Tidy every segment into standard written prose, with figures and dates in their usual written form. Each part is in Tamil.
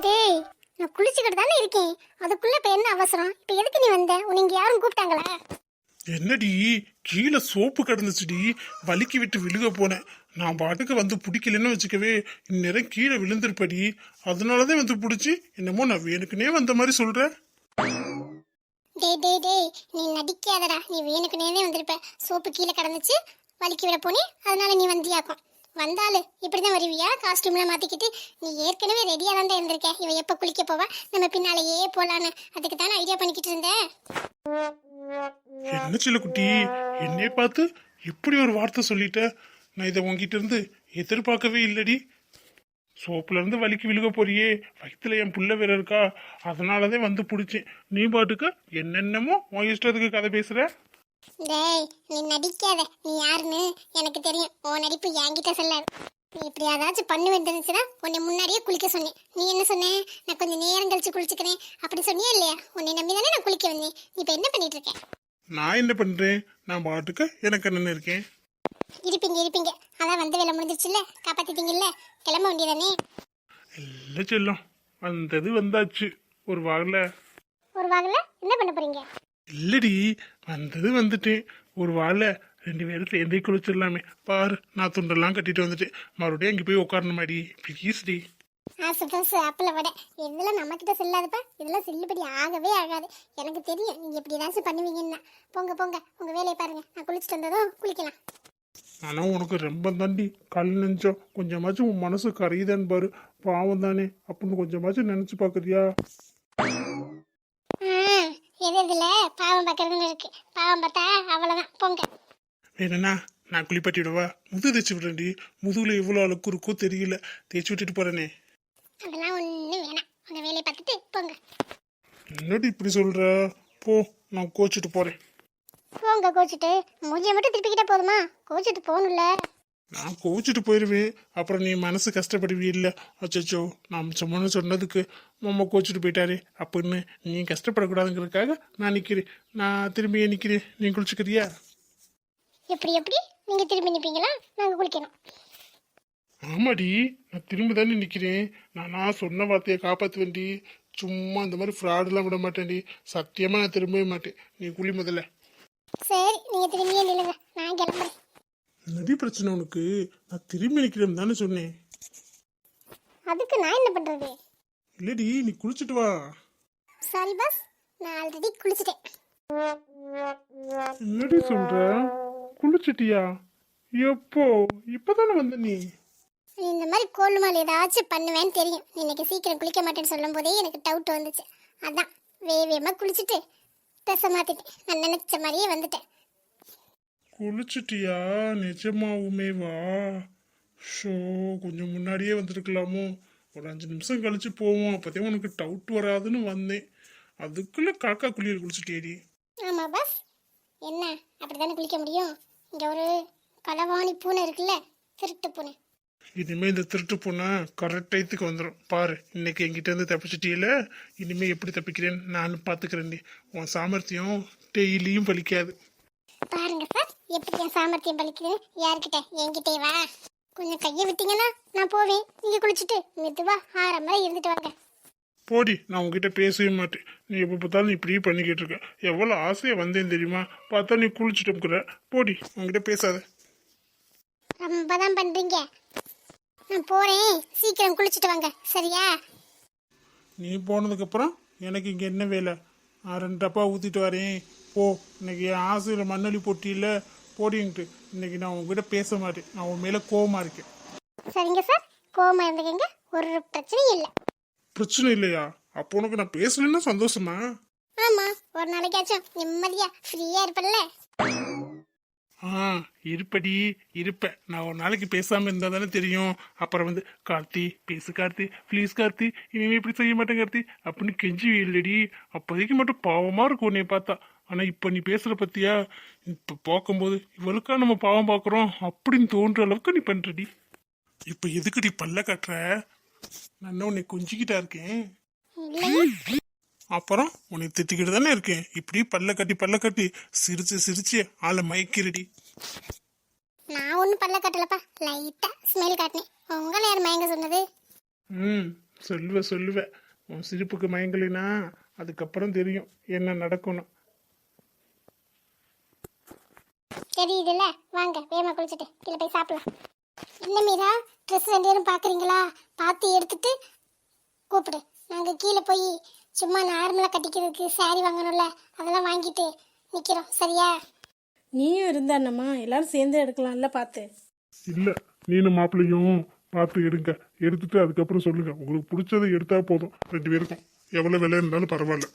டேய், நான் குளிச்சுக்கிட்டு தானே இருக்கேன். அதுக்குள்ள இப்ப என்ன அவசரம்? இப்ப எதுக்கு நீ வந்த? உன்னை இங்க யாரும் கூப்பிட்டாங்களா? என்னடி கீழே சோப்பு கிடந்துச்சுடி, வலிக்கி விட்டு விழுக போனேன். நான் பாட்டுக்கு வந்து பிடிக்கலன்னு வச்சுக்கவே இந்நேரம் கீழே விழுந்திருப்படி. அதனாலதான் வந்து பிடிச்சி என்னமோ நான் வேணுக்குனே வந்த மாதிரி சொல்றேன். டேய் டேய் டேய், நீ நடிக்காதடா. நீ வேணுக்குனே வந்திருப்ப. சோப்பு கீழே கிடந்துச்சு, வலிக்கு விட போனே, அதனால நீ வந்தியாக்கும். வந்தாலு இப்படிதான் வருவியா? காஸ்டியூம்லாம் மாத்திக்கிட்டு. நீ ஏற்கனவே ரெடியா தான் இருந்திருக்க. இவ எப்ப குளிக்க போவா, நம்ம பின்னாலேயே போலான்னு அதுக்கு தானே ஐடியா பண்ணிக்கிட்டு இருந்தேன். என்ன சில குட்டி, என்னைய பார்த்து இப்படி ஒரு வார்த்தை சொல்லிட்ட. நான் இதை உங்ககிட்ட இருந்து எதிர்பார்க்கவே இல்லடி. சோப்புல இருந்து வலிக்கு விழுக போறியே, வயிற்றுல என் புள்ள வேற இருக்கா, அதனாலதான் வந்து பிடிச்சேன். நீ பாட்டுக்கு என்னென்னமோ உன் இஷ்டத்துக்கு கதை பேசுற. டேய், நீ நடிக்காத. நீ யாருன்னு எனக்கு தெரியும். உன் நடிப்பு என்கிட்ட சொல்லாது. நீ இப்படி ஏதாச்சும் பண்ணு வேண்டியிருந்துச்சுன்னா உன்னை முன்னாடியே குளிக்க சொன்னேன். நீ என்ன சொன்ன? நான் கொஞ்சம் நேரம் கழிச்சு குளிச்சுக்கிறேன் அப்படி சொன்னியா இல்லையா? உன்னை நம்பி தானே நான் குளிக்க வந்தேன். இப்ப என்ன பண்ணிட்டு இருக்கேன்? நான் என்ன பண்றேன்? நான் பாட்டுக்கு எனக்கு என்னன்னு இருக்கேன். இருப்பீங்க இருப்பீங்க. அதான் வந்த வேலை முடிஞ்சிச்சுல்ல, காப்பாத்திட்டீங்கல்ல, கிளம்ப வேண்டியதானே. இல்ல செல்லம், வந்தது வந்தாச்சு. ஒரு வாகல என்ன பண்ண போறீங்க? இல்லடி, வந்தது வந்துட்டேன். ஒரு வாழை 2 பேரும் சேர்ந்தே குளிச்சிடலாமே. பாரு, நான் துண்டெல்லாம் கட்டிட்டு வந்துட்டேன். மறுபடியும் அங்கே போய் உட்காரணும் மாடி, ப்ளீஸ் டி. ஆசை அப்பல விட இதெல்லாம் நம்ம கிட்ட செல்லாதப்பா. இதெல்லாம் செல்லுபடி ஆகவே ஆகாது. எனக்கு தெரியும் நீங்க இப்படி ஏதாச்சும் பண்ணுவீங்கன்னா. போங்க போங்க, உங்க வேலையை பாருங்க. நான் குளிச்சுட்டு வந்ததும் குளிக்கலாம். ஆனா உனக்கு ரொம்ப தாண்டி கல் நெஞ்சம். கொஞ்சமாச்சும் உன் மனசு கரையுதான்னு பாரு. பாவம் தானே அப்படின்னு கொஞ்சமாச்சும் நினைச்சு பாக்குறியா? எது இதுல பாவம் பார்க்கறதுன்னு இருக்கு. பாவம் பார்த்தா அவ்வளவுதான். போங்க. வேணும்னா நான் குளிப்பாட்டி விடவா? முது தேய்ச்சி விடுறேன்டி. முதுகுல எவ்வளவு அழுக்கு இருக்கோ தெரியல, தேய்ச்சி விட்டுட்டு போறேனே. அதெல்லாம் ஒண்ணும் வேணாம். உங்க வேலையை பார்த்துட்டு போங்க. என்னடி இப்படி சொல்ற? போ, நான் கோச்சிட்டு போறேன். போங்க. கோச்சிட்டு மூஞ்சியை மட்டும் திருப்பிக்கிட்டா போதுமா? கோச்சிட்டு போகணும்ல. நான் கோச்சிட்டு போயிடுவேன். அப்புறம் நீ மனசு கஷ்டப்படுவீ இல்ல. அச்சோ, நான் சும்மா சொன்னதுக்கு மாமா கோச்சிட்டு போயிட்டாரு அப்படின்னு நீ கஷ்டப்படக்கூடாதுங்கிறதுக்காக நான் நிக்கிறேன். நான் திரும்பியே நிக்கிறேன். நீ குளிச்சுக்கிறியா? எப்படி எப்படி நீங்க திரும்பி நிப்பீங்களா? நாங்க குளிக்கணும். ஆமாடி, நான் திரும்பி தானே நிக்கிறேன். நானா சொன்ன வார்த்தையை காப்பாத்துவேன்டி. சும்மா இந்த மாதிரி ஃப்ராடெல்லாம் விட மாட்டேன்டி. சத்தியமா நான் திரும்பவே மாட்டேன். நீ குளி முதல்ல. சரி, நீங்க திரும்பியே நில்லுங்க. நான் கிளம்புறேன். நதி பிரச்சனை உனக்கு. நான் திரும்பி நிக்கிறேன் தானே சொன்னேன். அதுக்கு நான் என்ன பண்றது? இல்லடி, நீ குளிச்சுட்டு வா. சாரி பாஸ், நான் ஆல்ரெடி குளிச்சிட்டேன். என்னடி சொல்ற? குளிச்சிட்டியா? எப்போ? இப்பதானே வந்த நீ. நீ இந்த மாதிரி கோல்மால் ஏதாச்சும் பண்ணுவேன்னு தெரியும். இன்னைக்கு சீக்கிரம் குளிக்க மாட்டேன்னு சொல்லும் போதே எனக்கு டவுட் வந்துச்சு. அதான் வேகமா குளிச்சுட்டு ட்ரெஸ்ஸை மாத்திட்டேன். நான் நினைச்ச மாதிரியே வந்துட்டேன். குளிச்சிட்டியா? நிஜமாவுமே வா. ஷோ, கொஞ்சம் முன்னாடியே வந்திருக்கலாமோ? ஒரு 5 நிமிஷம் கழிச்சு போவோம், அப்பதே உனக்கு டவுட் வராதுன்னு வந்தேன். அதுக்குள்ள காக்கா குளியல் குளிச்சுட்டேடி. ஆமா பாஸ், என்ன அப்படித்தானே குளிக்க முடியும்? இங்க ஒரு களவாணி பூனை இருக்குல்ல, திருட்டு பூனை. இனிமே இந்த திருட்டு பூனை கரெக்ட் டயத்துக்கு வந்துடும் பாரு. இன்னைக்கு என்கிட்ட இருந்து தப்பிச்சிட்டியில, இனிமே எப்படி தப்பிக்கிறேன்னு நானும் பாத்துக்கிறேன்டி. உன் சாமர்த்தியம் டெய்லியும் பலிக்காது. பாருங்க சார், எப்படி என் சாமர்த்தியம் பலிக்குது. யார்கிட்ட? என்கிட்டே வா. கொஞ்சம் கையை விட்டீங்கன்னா நான் போவேன். நீங்க குளிச்சுட்டு மெதுவா ஆரம்பரம் இருந்துட்டு வாங்க. போடி, நான் உங்ககிட்ட பேசவே மாட்டேன். நீ எப்போ பார்த்தாலும் இப்படியே பண்ணிக்கிட்டு இருக்க. எவ்வளோ ஆசையாக வந்தேன் தெரியுமா? பார்த்தா நீ குளிச்சுட்டு போடி, உங்ககிட்ட பேசாத. ரொம்ப தான் பண்றீங்க. நான் போறேன், சீக்கிரம் குளிச்சுட்டு வாங்க, சரியா? நீ போனதுக்கப்புறம் எனக்கு இங்கே என்ன வேலை? 2 டப்பா ஊற்றிட்டு வரேன். போ, இன்னைக்கு என் ஆசையில் மண்ணளி போட்டியில் போடின்ட்டு. இன்னைக்கு நான் உங்ககிட்ட பேச மாட்டேன். நான் உன் மேலே கோவமாக இருக்கேன். சரிங்க சார், கோவமா இருந்துக்கங்க. ஒரு பிரச்சனையும் இல்லை. பிரச்சனை இல்லையா? அப்போ உனக்கு நான் பேசலன்னா சந்தோஷமா? ஆமா, ஒரு நாளைக்காச்சும் நிம்மதியா ஃப்ரீயா இருப்பல்ல. இருப்படி இருப்பேன். நான் ஒரு நாளைக்கு பேசாம இருந்தா தானே தெரியும். அப்புறம் வந்து கார்த்தி பேசு, கார்த்தி ப்ளீஸ், கார்த்தி இனிமே இப்படி செய்ய மாட்டேன் கார்த்தி அப்படின்னு கெஞ்சி இல்லடி. அப்போதைக்கு மட்டும் பாவமா இருக்கும் உன்னைய பார்த்தா. ஆனா இப்ப நீ பேசுற பத்தியா? இப்ப பார்க்கும்போது இவளுக்கா நம்ம பாவம் பாக்குறோம் அப்படின்னு தோன்ற அளவுக்கு நீ பண்றடி. இப்ப எதுக்குடி பல்ல கட்டுற? நான் உன்னை கொஞ்சிக்கிட்டா இருக்கேன். அப்புறம் உன்னை திட்டிக்கிட்டு தானே இருக்கேன். இப்படி பல்ல கட்டி சிரிச்சு சிரிச்சு ஆளை மயக்கிறடி. நான் ஒன்னும் பல்ல கட்டலப்பா, லைட்டா ஸ்மெல் காட்டினேன். உங்களை யார் மயங்க சொன்னது? சொல்லுவேன் உன் சிரிப்புக்கு மயங்கலினா அதுக்கப்புறம் தெரியும் என்ன நடக்கணும். தெரியுதுல்ல, வாங்க வேகமா குளிச்சுட்டு கீழே போய் சாப்பிடலாம். என்ன மீரா, ட்ரெஸ் 2 பேரும் பார்க்குறீங்களா? பார்த்து எடுத்துட்டு கூப்பிடு. நாங்கள் கீழே போய் சும்மா நார்மலாக கட்டிக்கிறதுக்கு saree வாங்கணும்ல, அதெல்லாம் வாங்கிட்டு நிற்கிறோம். சரியா? நீயும் இருந்தானம்மா, எல்லாரும் சேர்ந்து எடுக்கலாம்ல பார்த்து. இல்ல நீனும் மாப்பிள்ளையும் பார்த்து எடுங்க. எடுத்துட்டு அதுக்கப்புறம் சொல்லுங்க. உங்களுக்கு பிடிச்சதை எடுத்தா போதும். 2 பேருக்கும் எவ்வளவு விலை இருந்தாலும் பரவாயில்ல.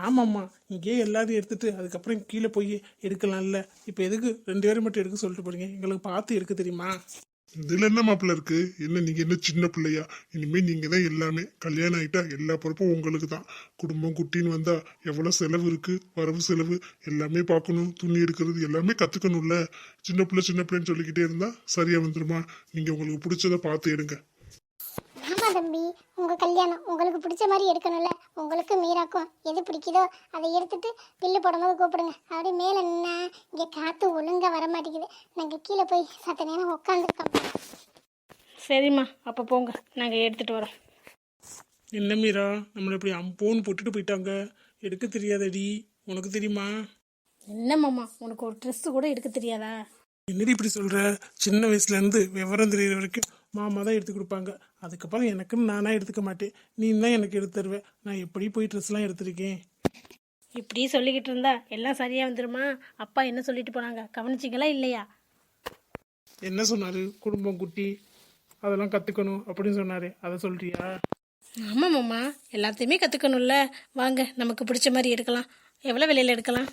ஆமாம்மா, இங்கேயே எல்லாத்தையும் எடுத்துட்டு அதுக்கப்புறம் கீழே போய் எடுக்கலாம்ல. இப்போ எதுக்கு 2 பேரும் மட்டும் எடுக்க சொல்லிட்டு போறீங்க? எங்களுக்கு பார்த்து எடுக்க தெரியுமா? இதுல என்ன மாப்பிள்ள இருக்கு? என்ன நீங்க என்ன சின்ன பிள்ளையா? இனிமே நீங்க தான் எல்லாமே. கல்யாணம் ஆயிட்டா எல்லா பொறுப்பும் உங்களுக்கு தான். குடும்பம் குட்டின்னு வந்தா எவ்வளவு செலவு இருக்கு, வரவு செலவு எல்லாமே பார்க்கணும். துணி எடுக்கிறது எல்லாமே கத்துக்கணும்ல. சின்ன பிள்ளைன்னு சொல்லிக்கிட்டே இருந்தா சரியா வந்துருமா? நீங்க உங்களுக்கு பிடிச்சதை பார்த்து எடுங்க. ஆமா தம்பி, உங்கள் கல்யாணம் உங்களுக்கு பிடிச்ச மாதிரி எடுக்கணும்ல. உங்களுக்கு மீராக்கும் எது பிடிக்குதோ அதை எடுத்துட்டு பில்லு போடும்போது கூப்பிடுங்க. அப்படியே மேலே நின்னா இங்கே காற்று ஒழுங்காக வர மாட்டேங்குது. நாங்கள் கீழே போய் சத்த நேரம் உட்காந்துருக்கோம். சரிம்மா, அப்போ போங்க, நாங்கள் எடுத்துகிட்டு வரோம். என்ன மீரா, நம்மளை இப்படி அம்போன்னு போட்டுட்டு போயிட்டாங்க. எடுக்க தெரியாதடி, உனக்கு தெரியுமா? என்னம்மாம்மா, உனக்கு ஒரு ட்ரெஸ்ஸு கூட எடுக்க தெரியாதா? என்னடி இப்படி சொல்ற? சின்ன வயசுலேருந்து விவரம் தெரியுற வரைக்கும் மாமா தான் எடுத்து கொடுப்பாங்க. அதுக்கப்புறம் எனக்குன்னு நானாக எடுத்துக்க மாட்டேன். நீ தான் எனக்கு எடுத்து தருவேன். நான் எப்படி போய் ட்ரெஸ்லாம் எடுத்திருக்கேன். இப்படி சொல்லிக்கிட்டு இருந்தா எல்லாம் சரியாக வந்துருமா? அப்பா என்ன சொல்லிட்டு போனாங்க, கவனிச்சிங்களா இல்லையா? என்ன சொன்னாரு? குடும்பம் குட்டி அதெல்லாம் கற்றுக்கணும் அப்படின்னு சொன்னாரு. அதை சொல்றியா? ஆமாம்மாம்மா, எல்லாத்தையுமே கற்றுக்கணும்ல. வாங்க, நமக்கு பிடிச்ச மாதிரி எடுக்கலாம். எவ்வளோ விலையில் எடுக்கலாம்?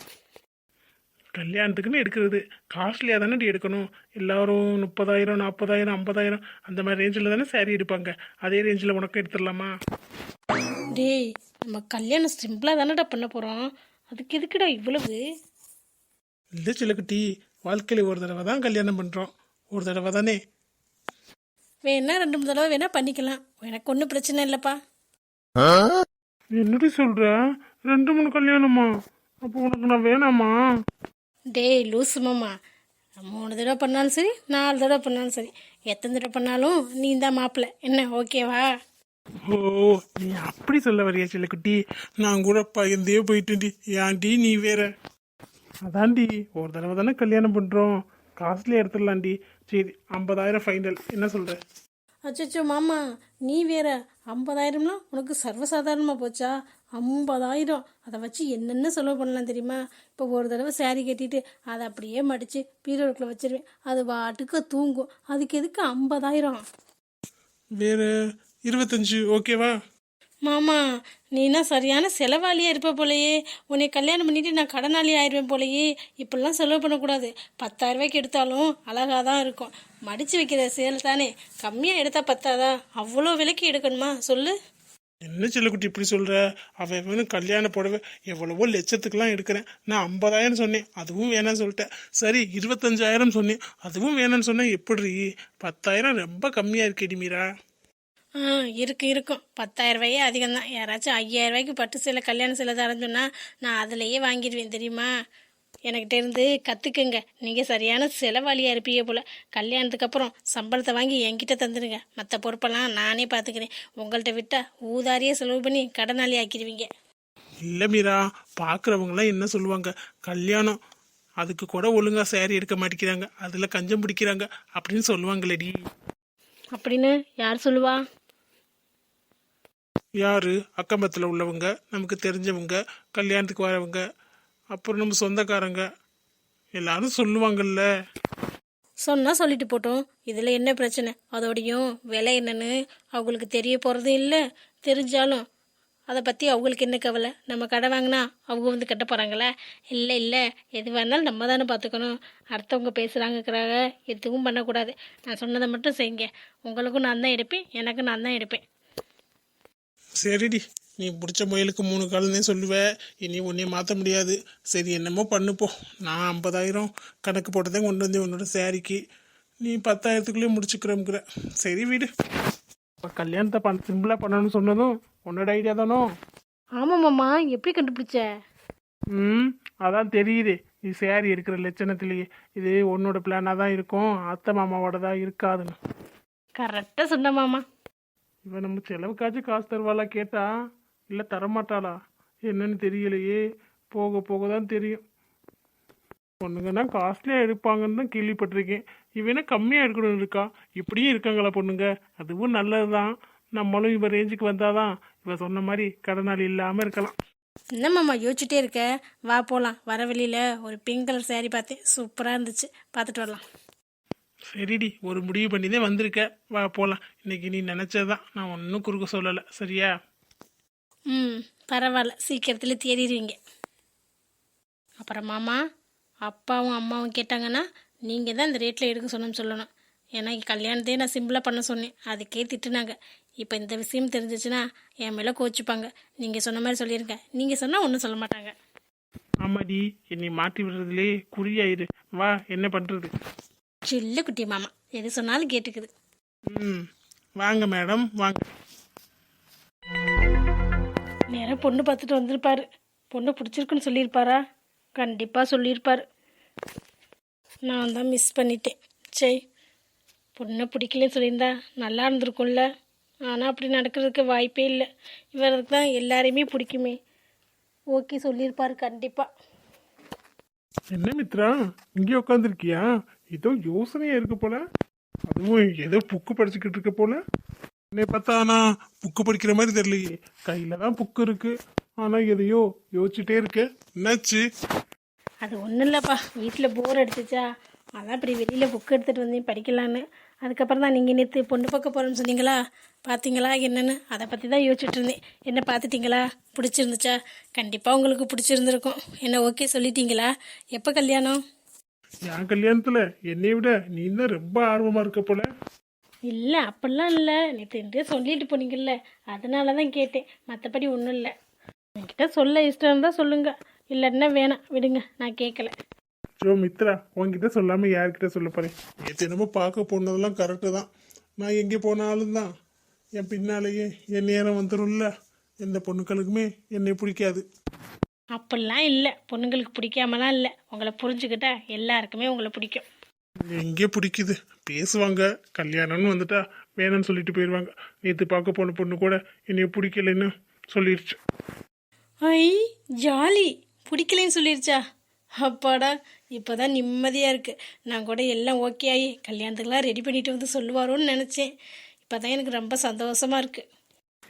கல்யாணத்துக்குன்னு எடுக்கிறது காஸ்ட்லியாக தானே எடுக்கணும். எல்லாரும் 30,000 40,000 50,000 அந்த மாதிரி ரேஞ்சில் தானே saree எடுப்பாங்க. அதே ரேஞ்சில் உனக்கும் எடுத்துடலாமா? டேய், நம்ம கல்யாணம் சிம்பிளாக தானடா பண்ண போகிறோம். அதுக்கு எதுக்குடா இவ்வளவு? இல்லை சிலக்குட்டி, வாழ்க்கையில் ஒரு தடவை தான் கல்யாணம் பண்ணுறோம். ஒரு தடவை தானே. வேணா 2 3 தடவை வேணா பண்ணிக்கலாம். எனக்கு ஒன்றும் பிரச்சனை இல்லைப்பா. என்னடி சொல்கிற? 2 3 கல்யாணமா? அப்போ உனக்கு நான் வேணாமா? டேய் லூசு மாமா, 3 தடவை பண்ணாலும் சரி 4 தடவை பண்ணாலும் சரி, எத்தனை தடவை பண்ணாலும் நீ தான் மாப்பிள்ளை. என்ன ஓகேவா? ஓ, நீ அப்படி சொல்ல வரியா சிலக்குட்டி? நான் கூட பயந்தே போயிட்டேன்டி. ஏன்டி நீ வேற? அதான்டி, ஒரு தடவை தானே கல்யாணம் பண்ணுறோம், காஸ்ட்லியாக எடுத்துடலாம்டி. சரி, 50,000 ஃபைனல். என்ன சொல்கிற? அச்சோ மாமா, நீ வேற 50,000லாம் உனக்கு சர்வசாதாரணமாக போச்சா? 50,000 அதை வச்சு என்னென்ன செலவு பண்ணலாம் தெரியுமா? இப்போ ஒரு தடவை saree கட்டிட்டு அதை அப்படியே மடித்து பீரோக்குள்ளே வச்சிருவேன். அது பாட்டுக்கு தூங்கும். அதுக்கு எதுக்கு 50,000? வேறு 25 ஓகேவா? மாமா, நீனா சரியான செலவாளியாக இருப்ப போலையே. உன்னை கல்யாணம் பண்ணிட்டு நான் கடனாளி ஆயிடுவேன் போலையே. இப்படிலாம் செலவு பண்ணக்கூடாது. 10,000 ரூபாய்க்கு எடுத்தாலும் அழகாக தான் இருக்கும். மடித்து வைக்கிற சேலை தானே, கம்மியாக எடுத்தா பத்தாதா? அவ்வளோ விலைக்கு எடுக்கணுமா சொல்லு? என்ன செல்லக்குட்டி இப்படி சொல்கிற? அவன் கல்யாண புடவை எவ்வளவோ லட்சத்துக்கெல்லாம் எடுக்கிறேன். நான் 50,000 சொன்னேன், அதுவும் வேணான்னு சொல்லிட்டேன். சரி 25,000 சொன்னேன், அதுவும் வேணான்னு சொன்னேன். எப்படி 10,000 ரொம்ப கம்மியாக இருக்கேடி மீரா. இருக்கும் 10,000 ரூபாயே அதிகம்தான். யாராச்சும் 5,000 ரூபாய்க்கு பட்டு சேலை கல்யாண சேலை தரேன்னு சொன்னால் நான் அதிலேயே வாங்கிடுவேன் தெரியுமா? எனக்கிட்ட இருந்து கற்றுக்குங்க. நீங்கள் சரியான செலவாளியாக இருப்பீங்க போல். கல்யாணத்துக்கு அப்புறம் சம்பளத்தை வாங்கி என்கிட்ட தந்துடுங்க. மற்ற பொறுப்பெல்லாம் நானே பார்த்துக்கிறேன். உங்கள்கிட்ட விட்டால் ஊதாரியே செலவு பண்ணி கடனாளி ஆக்கிடுவீங்க. இல்லை மீரா, பார்க்குறவங்களாம் என்ன சொல்லுவாங்க? கல்யாணம் அதுக்கு கூட ஒழுங்காக saree எடுக்க மாட்டேங்கிறாங்க, அதில் கஞ்சம் பிடிக்கிறாங்க அப்படின்னு சொல்லுவாங்களேடி. அப்படின்னு யார் சொல்லுவா? யாரு? அக்கம்பத்தில் உள்ளவங்க, நமக்கு தெரிஞ்சவங்க, கல்யாணத்துக்கு வரவங்க, அப்புறம் நம்ம சொந்தக்காரங்க எல்லாரும் சொல்லுவாங்கல்ல. சொன்னால் சொல்லிட்டு போட்டோம், இதில் என்ன பிரச்சனை? அதோடையும் விலை என்னன்னு அவங்களுக்கு தெரிய போகிறது இல்லை. தெரிஞ்சாலும் அதை பற்றி அவங்களுக்கு என்ன கவலை? நம்ம கடை வாங்கினா அவங்க வந்து கட்ட போகிறாங்களா? இல்லை, எது வேணாலும் நம்ம தானே பார்த்துக்கணும். அடுத்தவங்க பேசுகிறாங்கக்கிறாங்க எதுவும் பண்ணக்கூடாது. நான் சொன்னதை மட்டும் செய்யுங்க. உங்களுக்கும் நான் தான் எடுப்பேன், எனக்கும் நான் தான் எடுப்பேன். சரிடி, நீ பிடிச்ச முயலுக்கு 3 கால்னே சொல்லுவேன். இனி ஒன்றையும் மாற்ற முடியாது. சரி என்னமோ பண்ணுப்போ. நான் 50,000 கணக்கு போட்டதே கொண்டு வந்து உன்னோட சாரிக்கு. நீ 10,000க்குள்ளேயே முடிச்சுக்கிறோம்ங்கிற. சரி வீடு. இப்போ கல்யாணத்தை சிம்பிளாக பண்ணணும்னு சொன்னதும் உன்னோட ஐடியா தானோ? ஆமாம்மாம்மா, எப்படி கண்டுபிடிச்ச? அதான் தெரியுது. நீ சாரி எடுக்கிற லட்சணத்துலேயே இது உன்னோட பிளானாக தான் இருக்கும், அத்தை மாமாவோட தான் இருக்காதுன்னு. கரெக்டாக சொன்ன மாமா. இவன் நம்ம செலவுக்காச்சும் காசு தருவாளா கேட்டா, இல்லை தரமாட்டாளா என்னன்னு தெரியலையே. போக போக தான் தெரியும். பொண்ணுங்கன்னா காஸ்ட்லியாக எடுப்பாங்கன்னு தான் கேள்விப்பட்டிருக்கேன். இவனா கம்மியாக எடுக்கணும்னு இருக்கா. இப்படியும் இருக்காங்களா பொண்ணுங்க? அதுவும் நல்லது தான். நம்மளும் இவன் ரேஞ்சுக்கு வந்தாதான் இவன் சொன்ன மாதிரி கடனாளி இல்லாமல் இருக்கலாம். என்னம்மாம்மா யோசிச்சுட்டே இருக்க? வா போகலாம். வர வழியில் ஒரு பிங்க் கலர் saree பார்த்தேன், சூப்பராக இருந்துச்சு, பார்த்துட்டு வரலாம். சரிடி, ஒரு முடிவு பண்ணி தான் வந்திருக்க. வா போகலாம். இன்னைக்கு நீ நினச்சதான், நான் ஒன்றும் குறுக்க சொல்லலை. சரியா? ம், பரவாயில்ல, சீக்கிரத்தில் தேடிடுவீங்க. அப்புறம் மாமா, அப்பாவும் அம்மாவும் கேட்டாங்கன்னா நீங்கள் தான் இந்த ரேட்டில் எடுக்க சொன்னோம்னு சொல்லணும். ஏன்னா கல்யாணத்தையே நான் சிம்பிளாக பண்ண சொன்னேன், அதுக்கே திட்டுனாங்க. இப்போ இந்த விஷயம் தெரிஞ்சிச்சுன்னா என் மேலே கோச்சிப்பாங்க. நீங்கள் சொன்ன மாதிரி சொல்லியிருங்க. நீங்கள் சொன்னால் ஒன்றும் சொல்ல மாட்டாங்க. ஆமாடி, என்னை மாற்றி விடுறதுலே குறியாயிரு. வா, என்ன பண்ணுறது? சில்லு குட்டி மாமா எது சொன்னாலும் கேட்டுக்குது. ம், வாங்க மேடம், வாங்க. நேரம் பொண்ணு பார்த்துட்டு வந்திருப்பாரு. பொண்ணு பிடிச்சிருக்குன்னு சொல்லியிருப்பாரா? கண்டிப்பாக சொல்லியிருப்பார். நான் தான் மிஸ் பண்ணிட்டேன். சரி, பொண்ணை பிடிக்கலன்னு சொல்லியிருந்தா நல்லா இருந்திருக்கும்ல. ஆனால் அப்படி நடக்கிறதுக்கு வாய்ப்பே இல்லை. இவருக்கு தான் எல்லாரையுமே பிடிக்குமே. ஓகே சொல்லியிருப்பார் கண்டிப்பாக. என்ன மித்ரா, இங்கே உட்காந்துருக்கியா? ஏதோ யோசனையா இருக்கு போல. அதுவும் ஏதோ புக்கு படிச்சுக்கிட்டு இருக்க போல. என்னை பார்த்தா நான் புக்கு படிக்கிற மாதிரி தெரியலையே. கையில தான் புக்கு இருக்கு, ஆனா எதையோ யோசிச்சுட்டே இருக்க. என்னாச்சு? அது ஒன்றும் இல்லைப்பா, வீட்டில் போர் அடிச்சிச்சா, அதான் இப்படி வெளியில் புக் எடுத்துகிட்டு வந்தேன் படிக்கலான்னு. அதுக்கப்புறம் தான் நீங்கள் நேற்று பொண்ணு பார்க்க போகிறோன்னு சொன்னீங்களா, பார்த்தீங்களா என்னென்னு அதை பற்றி தான் யோசிச்சுட்டு இருந்தேன். என்ன பார்த்துட்டிங்களா? பிடிச்சிருந்துச்சா? கண்டிப்பாக உங்களுக்கு பிடிச்சிருந்துருக்கும். என்ன ஓகே சொல்லிட்டீங்களா? எப்போ கல்யாணம்? என் கல்யாணத்துல என்னை விட நீ தான் ரொம்ப ஆர்வமா இருக்க போல. இல்லை அப்படிலாம் இல்லை, நேற்று என்றே சொல்லிட்டு போனீங்கல்ல, அதனால தான் கேட்டேன். மற்றபடி ஒன்றும் இல்லை. என்கிட்ட சொல்ல இஷ்டம் இருந்தால் சொல்லுங்கள், இல்லைன்னா வேணாம் விடுங்க, நான் கேட்கல. ஜோ மித்ரா, உன்கிட்ட சொல்லாம யார்கிட்ட சொல்ல போறேன்? நேற்று என்னமோ பார்க்க போனதெல்லாம் கரெக்டு தான். நான் எங்கே போனாலும் தான் என் பின்னாலேயே என் நேரம் வந்துடும்ல. எந்த பொண்ணுக்களுக்குமே என்னை பிடிக்காது. அப்படிலாம் இல்லை, பொண்ணுங்களுக்கு பிடிக்காமலாம் இல்லை. உங்களை புரிஞ்சுக்கிட்டா எல்லாருக்குமே உங்களை பிடிக்கும். எங்கே பிடிக்குது? பேசுவாங்க, கல்யாணம்னு வந்துட்டா வேணும்னு சொல்லிட்டு போயிடுவாங்க. நேற்று பார்க்க போன பொண்ணு கூட என்னை பிடிக்கலைன்னு சொல்லிடுச்சு. ஐ ஜாலி, பிடிக்கலைன்னு சொல்லிருச்சா? அப்பாடா, இப்போ தான் நிம்மதியாக இருக்குது. நான் கூட எல்லாம் ஓகே ஆகி கல்யாணத்துக்கெலாம் ரெடி பண்ணிட்டு வந்து சொல்லுவாரோன்னு நினச்சேன். இப்போ தான் எனக்கு ரொம்ப சந்தோஷமாக இருக்குது.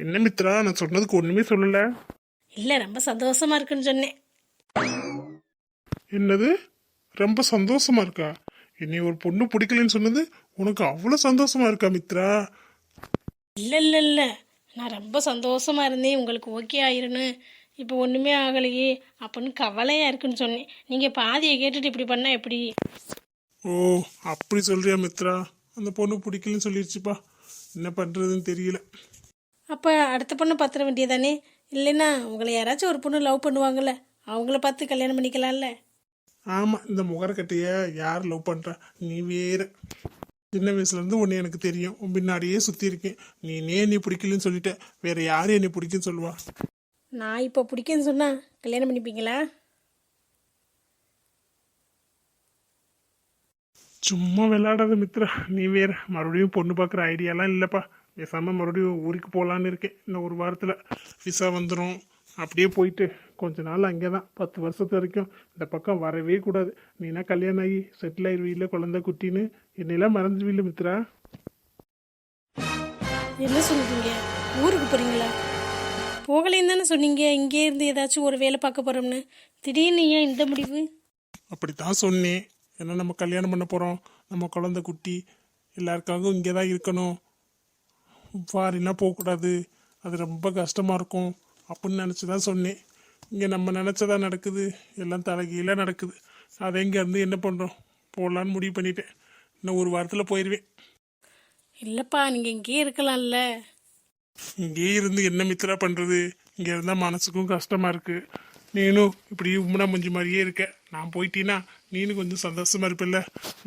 என்ன மித்ரா, நான் சொன்னதுக்கு ஒன்றுமே சொல்லலை. இல்லை, ரொம்ப சந்தோஷமாக இருக்குன்னு சொன்னேன். என்னது, ரொம்ப சந்தோஷமா இருக்கா? என்னை ஒரு பொண்ணு பிடிக்கலன்னு சொன்னது உனக்கு அவ்வளோ சந்தோஷமா இருக்கா மித்ரா? இல்லை இல்லை இல்லை, நான் ரொம்ப சந்தோஷமாக இருந்தேன் உங்களுக்கு ஓகே ஆயிருன்னு. இப்போ ஒன்றுமே ஆகலையே அப்படின்னு கவலையாக இருக்குன்னு சொன்னேன். நீங்கள் பாதியை கேட்டுட்டு இப்படி பண்ணால் எப்படி? ஓ, அப்படி சொல்றியா மித்ரா? அந்த பொண்ணு பிடிக்கலன்னு சொல்லிடுச்சுப்பா. என்ன பண்ணுறதுன்னு தெரியல. அப்போ அடுத்த பொண்ணு பார்த்துட வேண்டியதானே? இல்லைன்னா உங்களை யாராச்சும் ஒரு பொண்ணு லவ் பண்ணுவாங்கள்ல, அவங்கள பார்த்து கல்யாணம் பண்ணிக்கலாம்ல. ஆமாம், இந்த முகரக்கட்டைய யார் லவ் பண்ணுறா? நீ வேற. சின்ன வயசுலேருந்து உன்னை எனக்கு தெரியும், உன் பின்னாடியே சுற்றி இருக்கேன். நீ பிடிக்கலன்னு சொல்லிட்ட, வேற யார் என்னை பிடிக்குன்னு சொல்லுவா? நான் இப்போ பிடிக்குன்னு சொன்னால் கல்யாணம் பண்ணிப்பீங்களா? சும்மா விளையாடாத மித்ரா, நீ வேற. மறுபடியும் பொண்ணு பார்க்குற ஐடியாலாம் இல்லைப்பா. பேசாமல் மறுபடியும் ஊருக்கு போகலான்னு இருக்கேன். இன்னும் ஒரு வாரத்தில் விசா வந்துடும். அப்படியே போயிட்டு கொஞ்ச நாள் அங்கே தான் 10 வருஷத்து வரைக்கும் இந்த பக்கம் வரவே கூடாது. நீனா கல்யாணம் ஆகி செட்டில் ஆயிடுவீல்ல, குழந்தை குட்டின்னு என்னெல்லாம் மறந்துடுவீல்ல மித்ரா. என்ன சொல்கிறீங்க? ஊருக்கு போகிறீங்களா? போகலேன்னு தானே சொன்னீங்க, இங்கே இருந்து ஏதாச்சும் ஒரு வேலை பார்க்க போகிறோம்னு. திடீர்னு ஏன் இந்த முடிவு? அப்படித்தான் சொன்னேன். ஏன்னா நம்ம கல்யாணம் பண்ண போகிறோம், நம்ம குழந்தை குட்டி எல்லாருக்காகவும் இங்கே தான் இருக்கணும். ஃபாரினா போகக்கூடாது, அது ரொம்ப கஷ்டமாக இருக்கும் அப்படின்னு நினச்சி தான் சொன்னேன். இங்கே நம்ம நினச்சதா நடக்குது, எல்லாம் தலைகீழாக நடக்குது. அதை இங்கேருந்து என்ன பண்ணுறோம், போகலான்னு முடிவு பண்ணிட்டேன். இன்னும் ஒரு வாரத்தில் போயிடுவேன். இல்லைப்பா, நீங்கள் இங்கேயே இருக்கலாம்ல. இங்கேயே இருந்து என்ன மித்ரா பண்ணுறது? இங்கே இருந்தால் மனசுக்கும் கஷ்டமாக இருக்குது. நீனும் இப்படி உம்மனா முஞ்சி மாதிரியே இருக்க. நான் போயிட்டீன்னா நீனும் கொஞ்சம் சந்தோஷமாக இருப்பில்ல.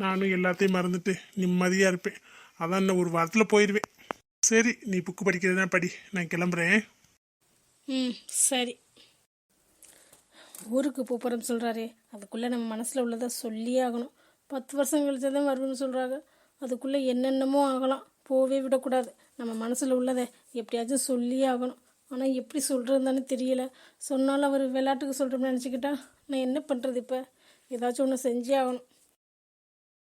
நானும் எல்லாத்தையும் மறந்துட்டு நிம்மதியாக இருப்பேன். அதான் இன்னும் ஒரு வாரத்தில் போயிடுவேன். சரி, நீ புக்கு படிக்கிறதுனா படி, நான் கிளம்புறேன். ம், சரி. ஊருக்கு போகிறோம்னு சொல்கிறாரு, அதுக்குள்ளே நம்ம மனசில் உள்ளதை சொல்லியே ஆகணும். 10 வருஷம் கழிச்சு தான் வருவேன்னு சொல்கிறாங்க. அதுக்குள்ளே என்னென்னமோ ஆகலாம், போவே விடக்கூடாது. நம்ம மனசில் உள்ளதை எப்படியாச்சும் சொல்லியே ஆகணும். ஆனால் எப்படி சொல்கிறதுன்னு தெரியல. சொன்னாலும் அவர் விளையாட்டுக்கு சொல்கிறோம்னு நினச்சிக்கிட்டா நான் என்ன பண்ணுறது? இப்போ ஏதாச்சும் ஒன்று செஞ்சே ஆகணும்.